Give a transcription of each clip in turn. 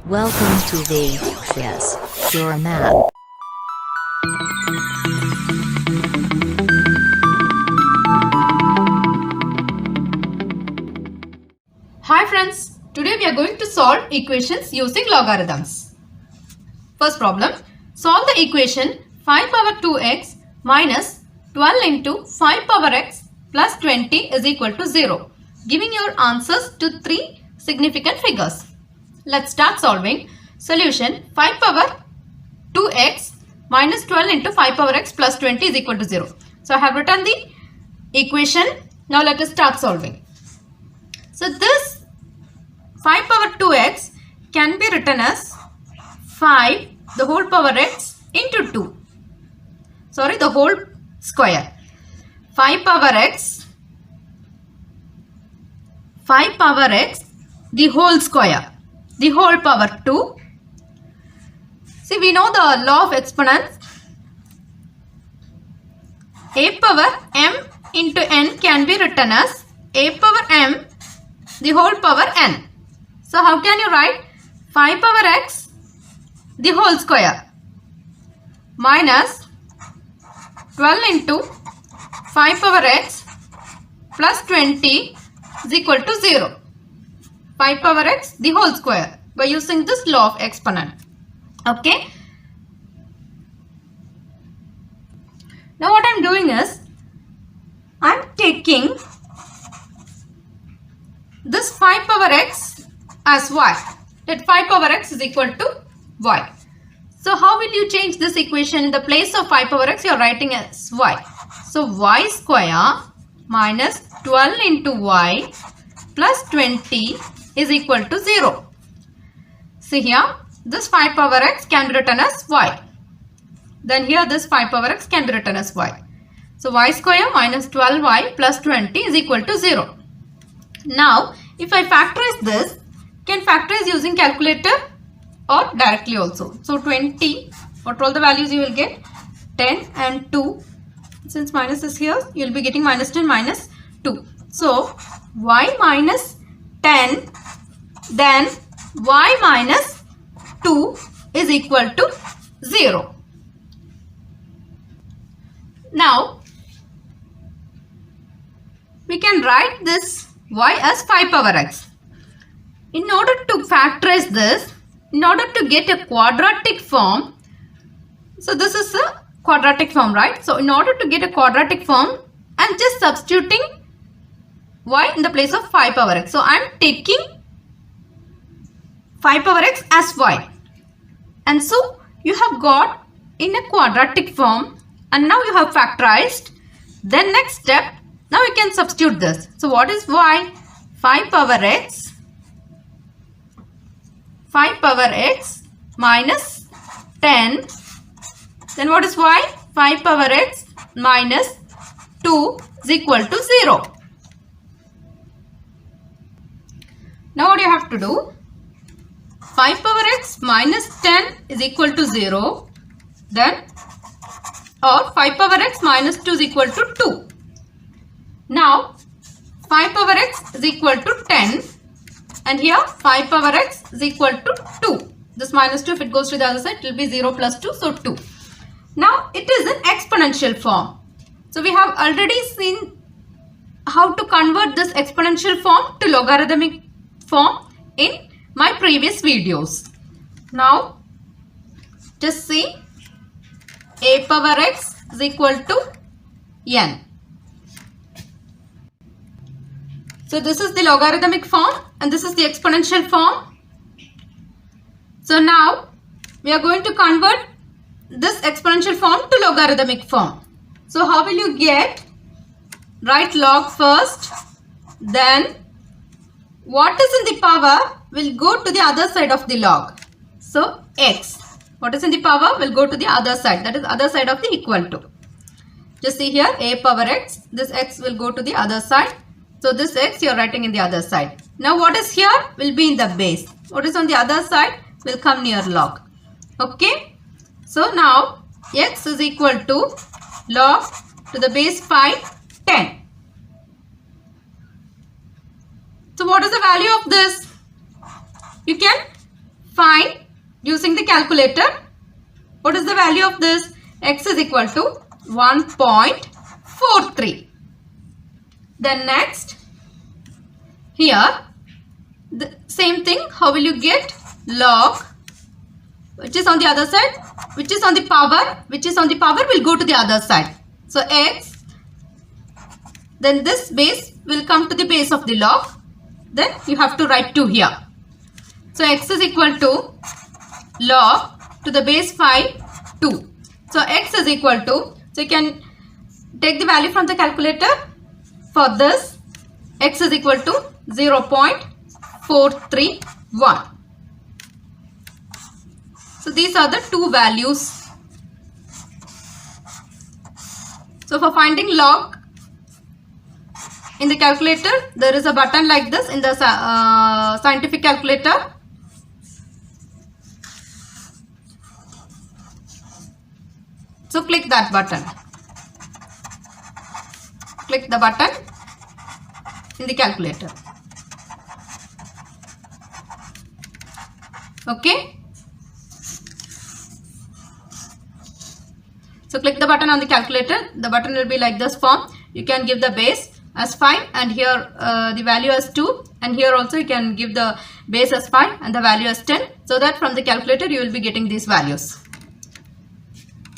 Welcome to the Yes, Your Map. Hi friends, today we are going to solve equations using logarithms. First problem, solve the equation 5 power 2x minus 12 into 5 power x plus 20 is equal to 0. Giving your answers to 3 significant figures. Let's start solving. Solution 5 power 2x minus 12 into 5 power x plus 20 is equal to 0. So I have written the equation. Now let us start solving. So this 5 power 2x can be written as 5 the whole power x into 2. Sorry, the whole square. 5 power x the whole square. The whole power 2. See, we know the law of exponents. A power m into n can be written as a power m the whole power n. So how can you write 5 power x the whole square minus 12 into 5 power x plus 20 is equal to 0. 5 power x the whole square by using this law of exponent. Okay. Now what I am doing is I am taking this 5 power x as y. That 5 power x is equal to y. So how will you change this equation? In the place of 5 power x you are writing as y. So y square minus 12 into y plus 20 is equal to 0. See here, this 5 power x can be written as y. Then here this 5 power x can be written as y. So y square minus 12y plus 20 is equal to 0. Now if I factorize this, can factorize using calculator or directly also. So 20, what all the values you will get? 10 and 2. Since minus is here, you will be getting minus 10 minus 2. So y minus 10 then y minus 2 is equal to 0. Now we can write this y as 5 power x. In order to factorize this, in order to get a quadratic form, so this is a quadratic form, right? So in order to get a quadratic form, I am just substituting y in the place of 5 power x. So I am taking 5 power x as y. And so you have got in a quadratic form and now you have factorized. Then next step, now we can substitute this. So what is y? 5 power x minus 10. Then what is y? 5 power x minus 2 is equal to 0. Now what you have to do? 5 power x minus 10 is equal to 0. Then or 5 power x minus 2 is equal to 2. Now 5 power x is equal to 10 and here 5 power x is equal to 2. This minus 2, if it goes to the other side, it will be 0 plus 2, so 2. Now it is an exponential form. So we have already seen how to convert this exponential form to logarithmic form in my previous videos. Now just see, a power x is equal to n. So this is the logarithmic form and this is the exponential form. So now we are going to convert this exponential form to logarithmic form. So how will you get? Write log first, then what is in the power will go to the other side of the log. So x, what is in the power will go to the other side, that is other side of the equal to. Just see here, a power x, this x will go to the other side. So this x you are writing in the other side. Now what is here will be in the base. What is on the other side will come near log. Okay. So now x is equal to log to the base 5, 10. So what is the value of this? You can find using the calculator. What is the value of this? X is equal to 1.43. Then next, here the same thing. How will you get log, which is on the other side, which is on the power, will go to the other side. So x, then this base will come to the base of the log. Then you have to write 2 here. So x is equal to log to the base 5, 2. So x is equal to, so you can take the value from the calculator. For this, x is equal to 0.431. So these are the 2 values. So for finding log in the calculator, there is a button like this in the scientific calculator. So click that button. Click the button in the calculator. Okay. So click the button on the calculator. The button will be like this form. You can give the base as 5 and here the value as 2, and here also you can give the base as 5 and the value as 10, so that from the calculator you will be getting these values.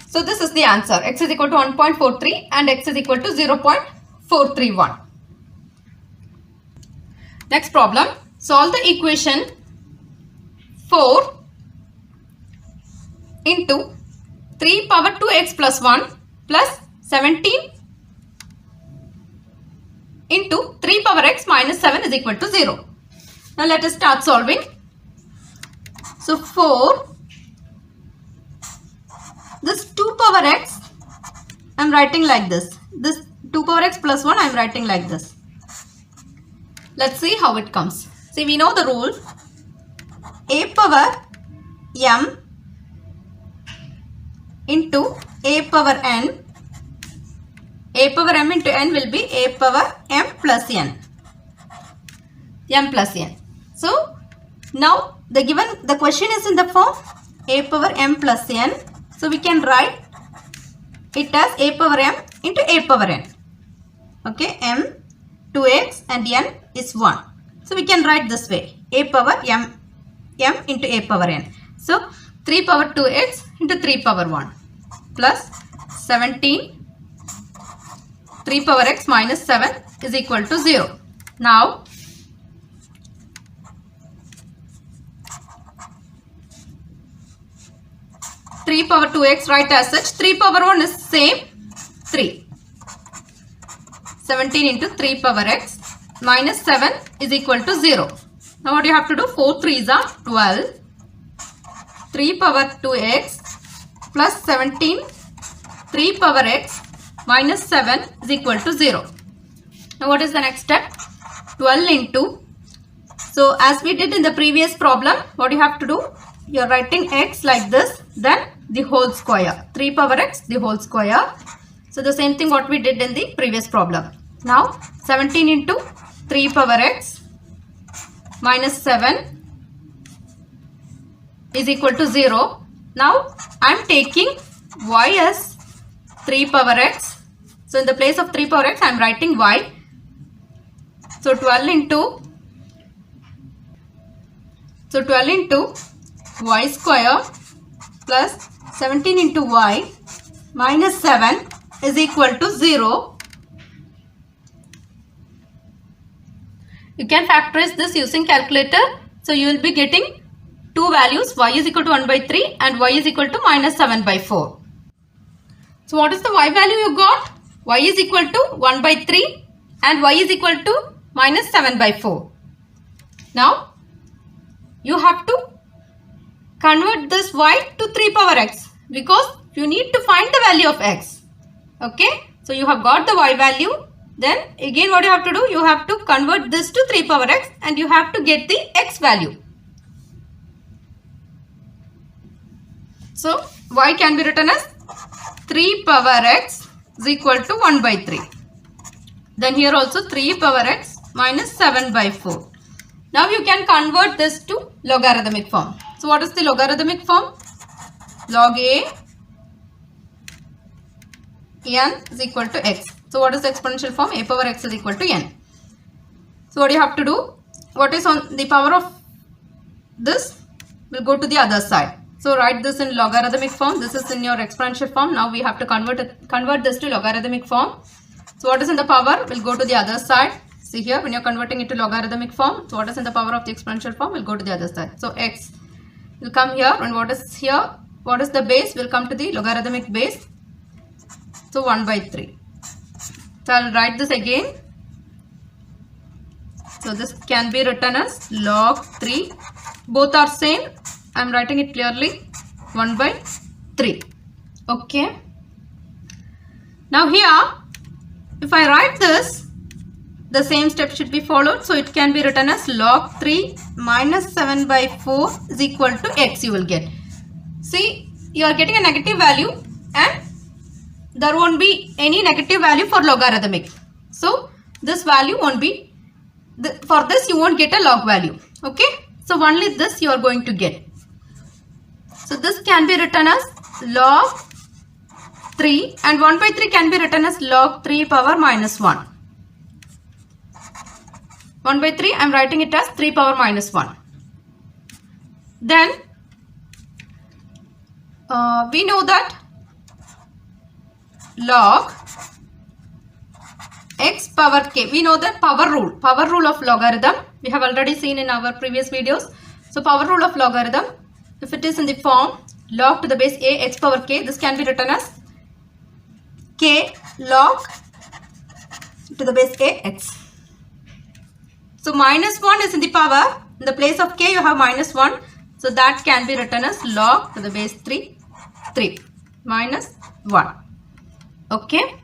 So this is the answer. X is equal to 1.43 and x is equal to 0.431. Next problem. Solve the equation 4 into 3 power 2x plus 1 plus 17 into 3 power x minus 7 is equal to 0. Now let us start solving. So 4, this 2 power x I am writing like this. This 2 power x plus 1 I am writing like this. Let's see how it comes. See, we know the rule. A power m into a power n. A power m into n will be a power m plus n. M plus n. So now the question is in the form a power m plus n. So we can write it as a power m into a power n. Okay, m 2x and n is 1. So we can write this way, a power m into a power n. So 3 power 2x into 3 power 1 plus 17 3 power x minus 7 is equal to 0. Now three power 2x write as such. 3 power 1 is same, 3. 17 into 3 power x minus 7 is equal to 0. Now what you have to do? 4 3s are 12. 3 power 2x plus 17 3 power x minus 7 is equal to 0. Now what is the next step? 12 into, so as we did in the previous problem, what you have to do? You are writing x like this, then the whole square. 3 power x, the whole square. So the same thing what we did in the previous problem. Now 17 into 3 power x minus 7 is equal to 0. Now I am taking y as 3 power x. So in the place of 3 power x I am writing y. So 12 into y square plus 17 into y minus 7 is equal to 0. You can factorize this using calculator. So you will be getting two values, y is equal to 1 by 3 and y is equal to minus 7 by 4. So what is the y value you got? Y is equal to 1 by 3 and y is equal to minus 7 by 4. Now you have to convert this y to 3 power x because you need to find the value of x. Okay. So you have got the y value. Then again what you have to do? You have to convert this to 3 power x and you have to get the x value. So y can be written as 3 power x is equal to 1 by 3. Then here also 3 power x minus 7 by 4. Now you can convert this to logarithmic form. So what is the logarithmic form? Log a n is equal to x. So what is the exponential form? A power x is equal to n. So what do you have to do? What is on the power of this will go to the other side. So write this in logarithmic form. This is in your exponential form. Now we have to convert this to logarithmic form. So what is in the power will go to the other side. See here, when you're converting it to logarithmic form, so what is in the power of the exponential form will go to the other side. So x will come here, and what is here? What is the base will come to the logarithmic base. So 1 by 3. So I'll write this again. So this can be written as log 3. Both are same. I'm writing it clearly. 1 by 3. Okay. Now here, if I write this, the same step should be followed. So it can be written as log 3 minus 7 by 4 is equal to x you will get. See, you are getting a negative value and there won't be any negative value for logarithmic. So this value won't be, for this you won't get a log value. Okay. So only this you are going to get. So this can be written as log 3 and 1 by 3 can be written as log 3 power minus 1. 1 by 3 I am writing it as 3 power minus 1. Then we know that log x power k, we know that power rule of logarithm we have already seen in our previous videos. So power rule of logarithm, if it is in the form log to the base a x power k, this can be written as k log to the base a x. So minus 1 is in the power, in the place of k you have minus 1. So that can be written as log to the base 3 minus 1. Okay.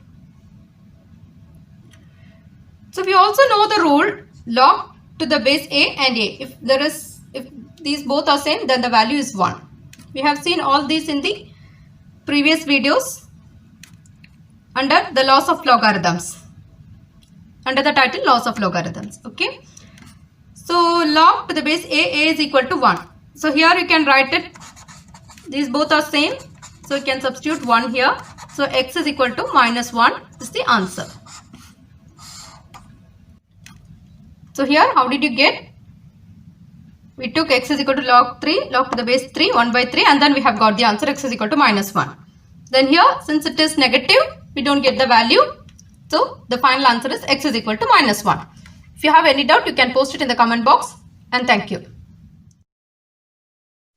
So we also know the rule log to the base a and a. If these both are same, then the value is 1. We have seen all these in the previous videos under the laws of logarithms, under the title laws of logarithms. Okay. So log to the base a is equal to 1. So here you can write it, these both are same, so you can substitute 1 here. So x is equal to minus 1 is the answer. So here how did you get? We took x is equal to log to the base 3, 1 by 3, and then we have got the answer x is equal to minus 1. Then here, since it is negative, we don't get the value. So the final answer is x is equal to minus 1. If you have any doubt, you can post it in the comment box, and thank you.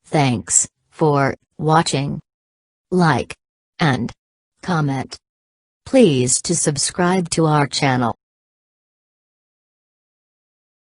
Thanks for watching. Like and comment. Please to subscribe to our channel.